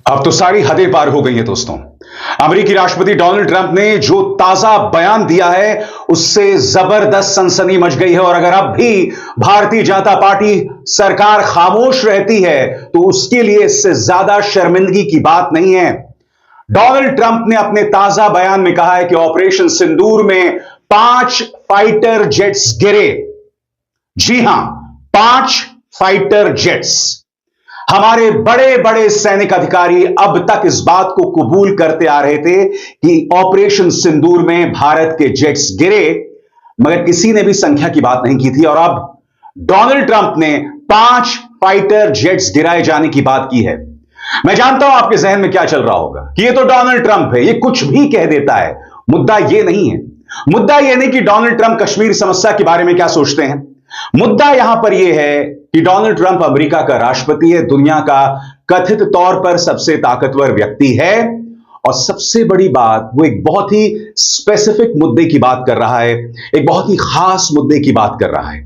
अब तो सारी हदें पार हो गई हैं दोस्तों। अमेरिकी राष्ट्रपति डोनाल्ड ट्रंप ने जो ताजा बयान दिया है उससे जबरदस्त सनसनी मच गई है। और अगर अब भी भारतीय जनता पार्टी सरकार खामोश रहती है तो उसके लिए इससे ज्यादा शर्मिंदगी की बात नहीं है। डोनाल्ड ट्रंप ने अपने ताजा बयान में कहा है कि ऑपरेशन सिंदूर में 5 फाइटर जेट्स गिरे। जी हां, 5 फाइटर जेट्स। हमारे बड़े बड़े सैनिक अधिकारी अब तक इस बात को कबूल करते आ रहे थे कि ऑपरेशन सिंदूर में भारत के जेट्स गिरे, मगर किसी ने भी संख्या की बात नहीं की थी। और अब डोनाल्ड ट्रंप ने 5 फाइटर जेट्स गिराए जाने की बात की है। मैं जानता हूं आपके जहन में क्या चल रहा होगा कि ये तो डोनाल्ड ट्रंप है, ये कुछ भी कह देता है। मुद्दा ये नहीं है। मुद्दा यह नहीं कि डोनाल्ड ट्रंप कश्मीर समस्या के बारे में क्या सोचते हैं। मुद्दा यहां पर यह है कि डोनाल्ड ट्रंप अमेरिका का राष्ट्रपति है, दुनिया का कथित तौर पर सबसे ताकतवर व्यक्ति है। और सबसे बड़ी बात, वो एक बहुत ही स्पेसिफिक मुद्दे की बात कर रहा है, एक बहुत ही खास मुद्दे की बात कर रहा है।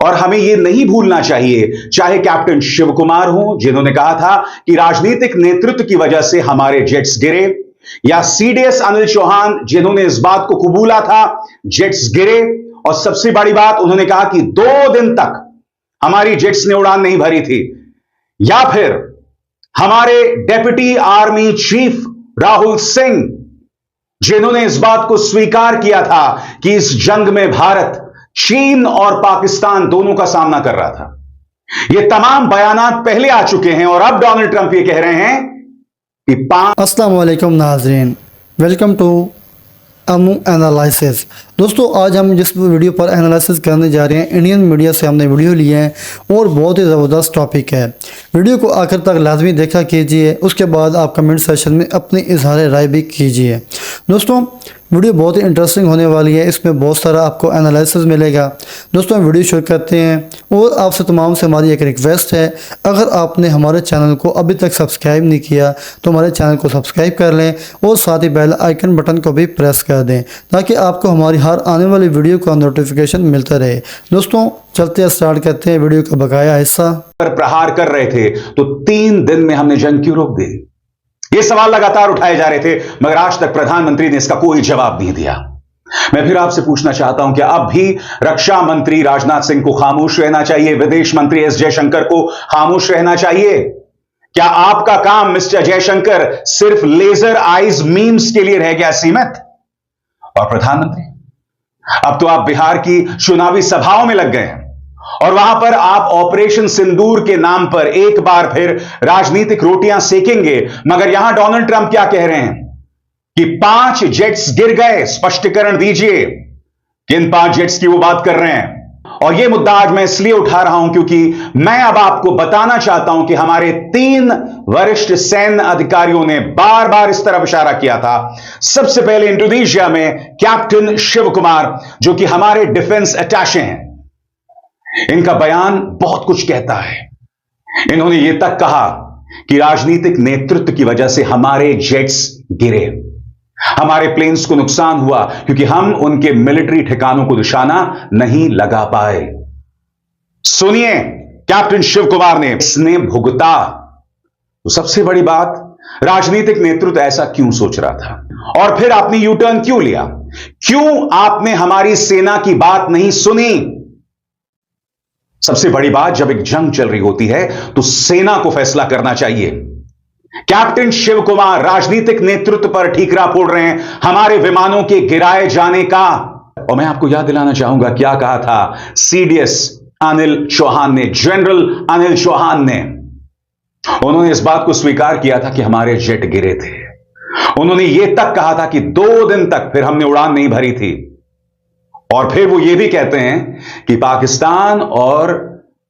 और हमें यह नहीं भूलना चाहिए, चाहे कैप्टन शिव कुमार हो जिन्होंने कहा था कि राजनीतिक नेतृत्व की वजह से हमारे जेट्स गिरे, या सीडीएस अनिल चौहान जिन्होंने इस बात को कबूला था जेट्स गिरे। और सबसे बड़ी बात, उन्होंने कहा कि 2 दिन तक हमारी जेट्स ने उड़ान नहीं भरी थी। या फिर हमारे deputy army chief Rahul Singh जिन्होंने इस बात को स्वीकार किया था कि इस जंग में भारत चीन और पाकिस्तान दोनों का सामना कर रहा था। ये तमाम बयानात पहले आ चुके हैं और अब डोनाल्ड ट्रंप ये कह रहे हैं कि अस्सलाम वालेकुम नाज़रीन, वेलकम टू अमू एनालिसिस। दोस्तों, आज हम जिस वीडियो पर एनालिसिस करने जा रहे हैं, इंडियन मीडिया से हमने वीडियो लिए हैं और बहुत ही ज़बरदस्त टॉपिक है। वीडियो को आखिर तक लाजमी देखा कीजिए, उसके बाद आप कमेंट सेशन में अपनी इजहार राय भी कीजिए। दोस्तों, वीडियो बहुत ही इंटरेस्टिंग होने वाली है, इसमें बहुत सारा आपको एनालिसिस मिलेगा। दोस्तों, वीडियो शुरू करते हैं और आपसे तमाम से हमारी एक रिक्वेस्ट है, अगर आपने हमारे चैनल को अभी तक सब्सक्राइब नहीं किया तो हमारे चैनल को सब्सक्राइब कर लें और साथ ही बेल आइकन बटन को भी प्रेस कर दें ताकि आपको हमारी हर आने वाली वीडियो का नोटिफिकेशन मिलता रहे। दोस्तों, चलते हैं, स्टार्ट करते हैं वीडियो का बकाया हिस्सा। पर प्रहार कर रहे थे तो 3 दिन में हमने जंग क्यों रोक दी? ये सवाल लगातार उठाए जा रहे थे, मगर आज तक प्रधानमंत्री ने इसका कोई जवाब नहीं दिया। मैं फिर आपसे पूछना चाहता हूं कि अब भी रक्षा मंत्री राजनाथ सिंह को खामोश रहना चाहिए, विदेश मंत्री एस जयशंकर को खामोश रहना चाहिए? क्या आपका काम मिस्टर जयशंकर सिर्फ लेजर आइज मीम्स के लिए रह गया सीमित? और प्रधानमंत्री, अब तो आप बिहार की चुनावी सभाओं में लग गए हैं और वहां पर आप ऑपरेशन सिंदूर के नाम पर एक बार फिर राजनीतिक रोटियां सेकेंगे। मगर यहां डोनाल्ड ट्रंप क्या कह रहे हैं कि 5 जेट्स गिर गए। स्पष्टीकरण दीजिए, किन 5 जेट्स की वो बात कर रहे हैं? और यह मुद्दा आज मैं इसलिए उठा रहा हूं क्योंकि मैं अब आपको बताना चाहता हूं कि हमारे 3 वरिष्ठ सैन्य अधिकारियों ने बार बार इस तरफ इशारा किया था। सबसे पहले इंडोनेशिया में कैप्टन शिव कुमार, जो कि हमारे डिफेंस अटैचे हैं, इनका बयान बहुत कुछ कहता है। इन्होंने यह तक कहा कि राजनीतिक नेतृत्व की वजह से हमारे जेट्स गिरे, हमारे प्लेन्स को नुकसान हुआ क्योंकि हम उनके मिलिट्री ठिकानों को निशाना नहीं लगा पाए। सुनिए, कैप्टन शिव कुमार ने इसने भुगता। तो सबसे बड़ी बात, राजनीतिक नेतृत्व ऐसा क्यों सोच रहा था? और फिर आपने यू टर्न क्यों लिया? क्यों आपने हमारी सेना की बात नहीं सुनी? सबसे बड़ी बात, जब एक जंग चल रही होती है तो सेना को फैसला करना चाहिए। कैप्टन शिव कुमार राजनीतिक नेतृत्व पर ठीकरा फोड़ रहे हैं हमारे विमानों के गिराए जाने का। और मैं आपको याद दिलाना चाहूंगा क्या कहा था सीडीएस अनिल चौहान ने, जनरल अनिल चौहान ने। उन्होंने इस बात को स्वीकार किया था कि हमारे जेट गिरे थे। उन्होंने यह तक कहा था कि 2 दिन तक फिर हमने उड़ान नहीं भरी थी। और फिर वो ये भी कहते हैं कि पाकिस्तान और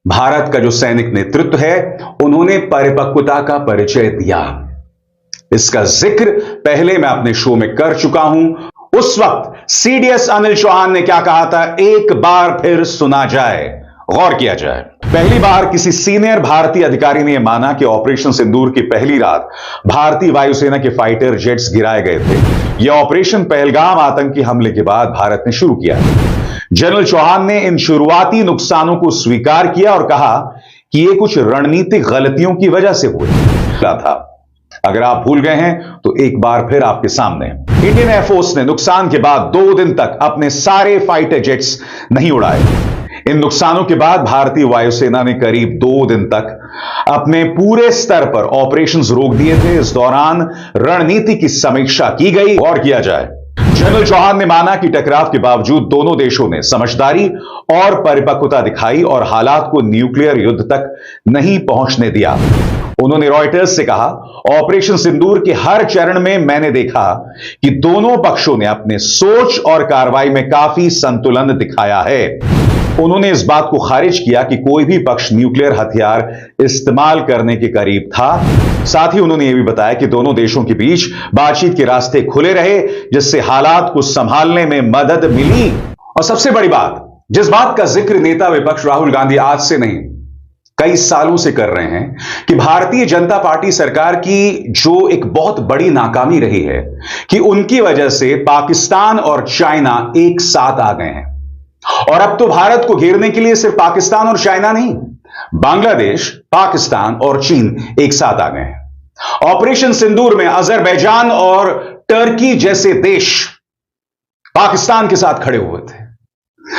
भारत का जो सैनिक नेतृत्व है उन्होंने परिपक्वता का परिचय दिया। इसका जिक्र पहले मैं अपने शो में कर चुका हूं। उस वक्त सीडीएस अनिल चौहान ने क्या कहा था, एक बार फिर सुना जाए, गौर किया जाए। पहली बार किसी सीनियर भारतीय अधिकारी ने यह माना कि ऑपरेशन सिंदूर की पहली रात भारतीय वायुसेना के फाइटर जेट्स गिराए गए थे। यह ऑपरेशन पहलगाम आतंकी हमले के बाद भारत ने शुरू किया। जनरल चौहान ने इन शुरुआती नुकसानों को स्वीकार किया और कहा कि यह कुछ रणनीतिक गलतियों की वजह से हुआ था। अगर आप भूल गए हैं तो एक बार फिर आपके सामने। इंडियन एयरफोर्स ने नुकसान के बाद 2 दिन तक अपने सारे फाइटर जेट्स नहीं उड़ाए। इन नुकसानों के बाद भारतीय वायुसेना ने करीब 2 दिन तक अपने पूरे स्तर पर ऑपरेशंस रोक दिए थे। इस दौरान रणनीति की समीक्षा की गई। और किया जाए, जनरल चौहान ने माना कि टकराव के बावजूद दोनों देशों ने समझदारी और परिपक्वता दिखाई और हालात को न्यूक्लियर युद्ध तक नहीं पहुंचने दिया। उन्होंने रॉयटर्स से कहा, ऑपरेशन सिंदूर के हर चरण में मैंने देखा कि दोनों पक्षों ने अपने सोच और कार्रवाई में काफी संतुलन दिखाया है। उन्होंने इस बात को खारिज किया कि कोई भी पक्ष न्यूक्लियर हथियार इस्तेमाल करने के करीब था। साथ ही उन्होंने यह भी बताया कि दोनों देशों के बीच बातचीत के रास्ते खुले रहे, जिससे हालात को संभालने में मदद मिली। और सबसे बड़ी बात, जिस बात का जिक्र नेता विपक्ष राहुल गांधी आज से नहीं कई सालों से कर रहे हैं कि भारतीय जनता पार्टी सरकार की जो एक बहुत बड़ी नाकामी रही है कि उनकी वजह से पाकिस्तान और चाइना एक साथ आ गए हैं। और अब तो भारत को घेरने के लिए सिर्फ पाकिस्तान और चाइना नहीं, बांग्लादेश, पाकिस्तान और चीन एक साथ आ गए हैं। ऑपरेशन सिंदूर में अजरबैजान और टर्की जैसे देश पाकिस्तान के साथ खड़े हुए थे।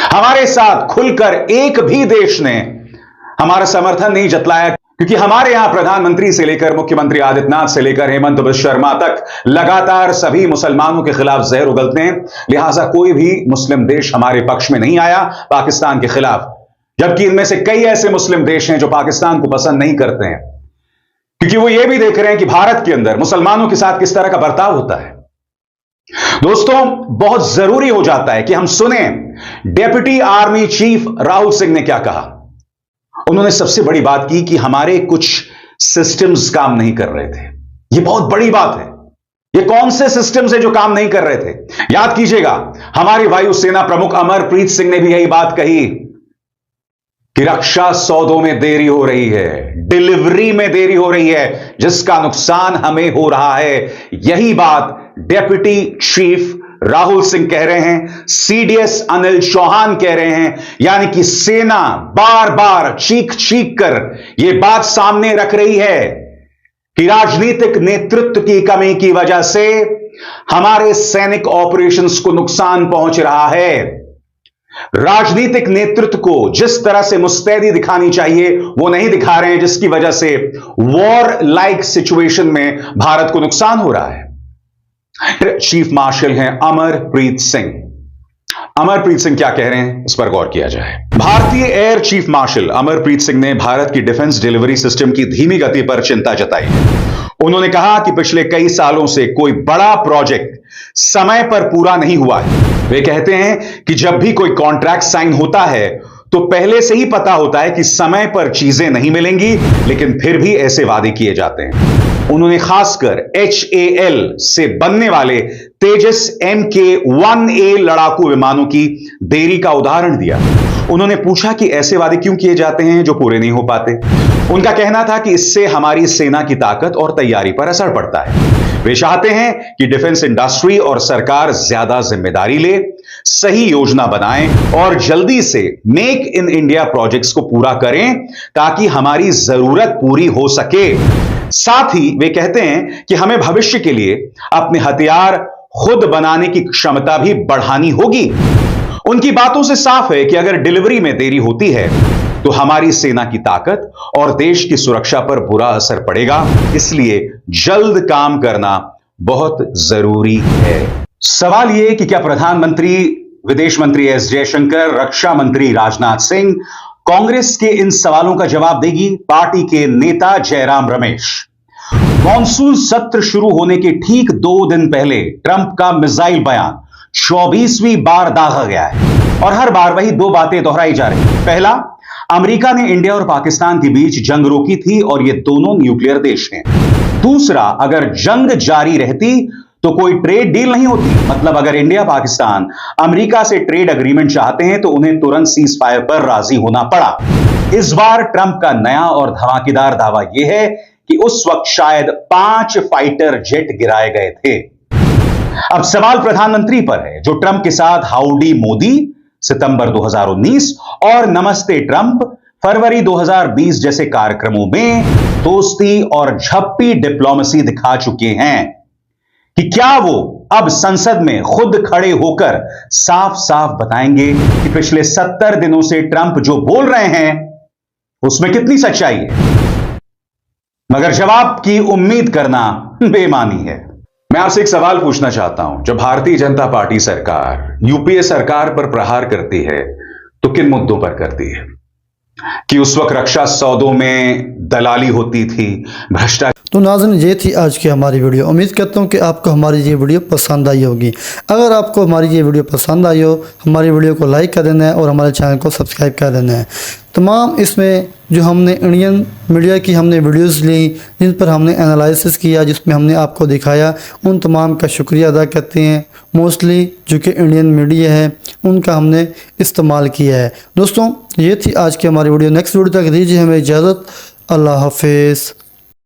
हमारे साथ खुलकर एक भी देश ने हमारा समर्थन नहीं जतलाया, क्योंकि हमारे यहां प्रधानमंत्री से लेकर मुख्यमंत्री आदित्यनाथ से लेकर हेमंत बिश्व शर्मा तक लगातार सभी मुसलमानों के खिलाफ जहर उगलते हैं। लिहाजा कोई भी मुस्लिम देश हमारे पक्ष में नहीं आया पाकिस्तान के खिलाफ, जबकि इनमें से कई ऐसे मुस्लिम देश हैं जो पाकिस्तान को पसंद नहीं करते हैं, क्योंकि वो ये भी देख रहे हैं कि भारत के अंदर मुसलमानों के साथ किस तरह का बर्ताव होता है। दोस्तों, बहुत जरूरी हो जाता है कि हम सुने deputy army chief Rahul Singh ने क्या कहा। उन्होंने सबसे बड़ी बात की कि हमारे कुछ सिस्टम्स काम नहीं कर रहे थे। यह बहुत बड़ी बात है। ये कौन से सिस्टम्स है जो काम नहीं कर रहे थे? याद कीजिएगा, हमारी वायुसेना प्रमुख अमरप्रीत सिंह ने भी यही बात कही कि रक्षा सौदों में देरी हो रही है, डिलीवरी में देरी हो रही है, जिसका नुकसान हमें हो रहा है। यही बात डेप्यूटी चीफ राहुल सिंह कह रहे हैं, सीडीएस अनिल चौहान कह रहे हैं। यानी कि सेना बार बार चीख चीख कर यह बात सामने रख रही है कि राजनीतिक नेतृत्व की कमी की वजह से हमारे सैनिक ऑपरेशंस को नुकसान पहुंच रहा है। राजनीतिक नेतृत्व को जिस तरह से मुस्तैदी दिखानी चाहिए वो नहीं दिखा रहे हैं, जिसकी वजह से वॉर लाइक सिचुएशन में भारत को नुकसान हो रहा है। चीफ मार्शल हैं अमरप्रीत सिंह। अमरप्रीत सिंह क्या कह रहे हैं, इस पर गौर किया जाए। भारतीय air chief marshal Amarpreet Singh ने भारत की डिफेंस डिलीवरी सिस्टम की धीमी गति पर चिंता जताई है। उन्होंने कहा कि पिछले कई सालों से कोई बड़ा प्रोजेक्ट समय पर पूरा नहीं हुआ है। वे कहते हैं कि जब भी कोई कॉन्ट्रैक्ट साइन होता है तो पहले से ही पता होता है कि समय पर चीजें नहीं मिलेंगी, लेकिन फिर भी ऐसे वादे किए जाते हैं। उन्होंने खासकर HAL से बनने वाले तेजस MK-1A लड़ाकू विमानों की देरी का उदाहरण दिया। उन्होंने पूछा कि ऐसे वादे क्यों किए जाते हैं जो पूरे नहीं हो पाते। उनका कहना था कि इससे हमारी सेना की ताकत और तैयारी पर असर पड़ता है। वे चाहते हैं कि डिफेंस इंडस्ट्री और सरकार ज्यादा जिम्मेदारी ले, सही योजना बनाएं और जल्दी से मेक इन इंडिया प्रोजेक्ट्स को पूरा करें ताकि हमारी जरूरत पूरी हो सके। साथ ही वे कहते हैं कि हमें भविष्य के लिए अपने हथियार खुद बनाने की क्षमता भी बढ़ानी होगी। उनकी बातों से साफ है कि अगर डिलीवरी में देरी होती है तो हमारी सेना की ताकत और देश की सुरक्षा पर बुरा असर पड़ेगा। इसलिए जल्द काम करना बहुत जरूरी है। सवाल यह कि क्या प्रधानमंत्री, विदेश मंत्री एस जयशंकर, रक्षा मंत्री राजनाथ सिंह कांग्रेस के इन सवालों का जवाब देगी? पार्टी के नेता जयराम रमेश। मॉनसून सत्र शुरू होने के ठीक 2 दिन पहले ट्रंप का मिसाइल बयान 24वीं बार दागा गया है और हर बार वही 2 बातें दोहराई जा रही हैं। पहला, अमेरिका ने इंडिया और पाकिस्तान के बीच जंग रोकी थी और ये दोनों न्यूक्लियर देश हैं। दूसरा, अगर जंग जारी रहती तो कोई ट्रेड डील नहीं होती। मतलब अगर इंडिया पाकिस्तान अमेरिका से ट्रेड एग्रीमेंट चाहते हैं तो उन्हें तुरंत सीज फायर पर राजी होना पड़ा। इस बार ट्रंप का नया और धमाकेदार दावा यह है कि उस वक्त शायद 5 फाइटर जेट गिराए गए थे। अब सवाल प्रधानमंत्री पर है, जो ट्रंप के साथ हाउडी मोदी सितंबर 2019 और नमस्ते ट्रंप फरवरी 2020 जैसे कार्यक्रमों में दोस्ती और झप्पी डिप्लोमेसी दिखा चुके हैं कि क्या वो अब संसद में खुद खड़े होकर साफ साफ बताएंगे कि पिछले 70 दिनों से ट्रंप जो बोल रहे हैं उसमें कितनी सच्चाई है। मगर जवाब की उम्मीद करना बेईमानी है। मैं आपसे एक सवाल पूछना चाहता हूं, जब भारतीय जनता पार्टी सरकार यूपीए सरकार पर प्रहार करती है तो किन मुद्दों पर करती है? कि उस वक्त रक्षा सौदों में दलाली होती थी, भ्रष्टाचार। तो नाज़रीन, ये थी आज की हमारी वीडियो। उम्मीद करता हूँ कि आपको हमारी ये वीडियो पसंद आई होगी। अगर आपको हमारी ये वीडियो पसंद आई हो, हमारी वीडियो को लाइक कर देना है और हमारे चैनल को सब्सक्राइब कर देना है। तमाम इसमें जो हमने इंडियन मीडिया की हमने वीडियोस ली, जिन पर हमने एनालिसिस किया, जिसमें हमने आपको दिखाया, उन तमाम का शुक्रिया अदा करते हैं। मोस्टली जो कि इंडियन मीडिया है उनका हमने इस्तेमाल किया है। दोस्तों, ये थी आज की हमारी वीडियो। नेक्स्ट वीडियो तक दीजिए हमें इजाज़त। अल्लाह हाफिज़।